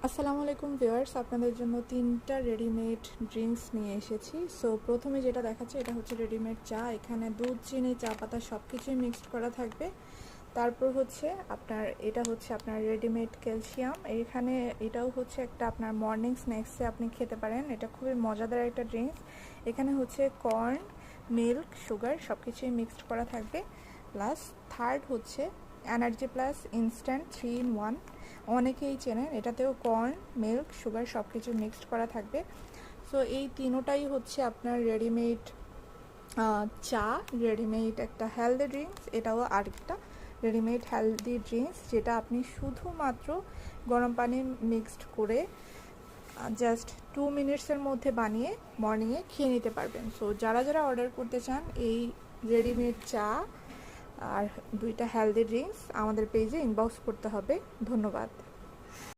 আসসালামু আলাইকুম ভিউয়ার্স, আপনাদের জন্য 3টা রেডিমেড ড্রিঙ্কস নিয়ে এসেছি। সো প্রথমে যেটা দেখাচ্ছে এটা হচ্ছে রেডিমেড চা। এখানে দুধ, চিনি, চা পাতা সব কিছুই মিক্সড করা থাকবে। তারপর হচ্ছে এটা হচ্ছে আপনার রেডিমেড ক্যালসিয়াম। এখানে এটাও হচ্ছে একটা আপনার মর্নিং স্ন্যাক্সে আপনি খেতে পারেন। এটা খুবই মজাদার একটা ড্রিঙ্কস। এখানে হচ্ছে কর্ন, মিল্ক, সুগার সব কিছুই মিক্সড করা থাকবে। প্লাস থার্ড হচ্ছে এনার্জি প্লাস ইনস্ট্যান্ট 3 in 1। অনেকেই চেনেন, এটাতেও কর্ন, মিল্ক, সুগার সব কিছু মিক্সড করা থাকবে। সো এই তিনোটাই হচ্ছে আপনার রেডিমেড চা, রেডিমেড একটা হেলদি ড্রিঙ্কস। এটাও আরেকটা রেডিমেড হেলদি ড্রিঙ্কস, যেটা আপনি শুধুমাত্র গরম পানি মিক্সড করে জাস্ট 2 মিনিটসের মধ্যে বানিয়ে মর্নিংয়ে খেয়ে নিতে পারবেন। সো যারা যারা অর্ডার করতে চান এই রেডিমেড চা আর 2টা হেলদি ড্রিঙ্কস, আমাদের পেজে ইনবক্স করতে হবে। ধন্যবাদ।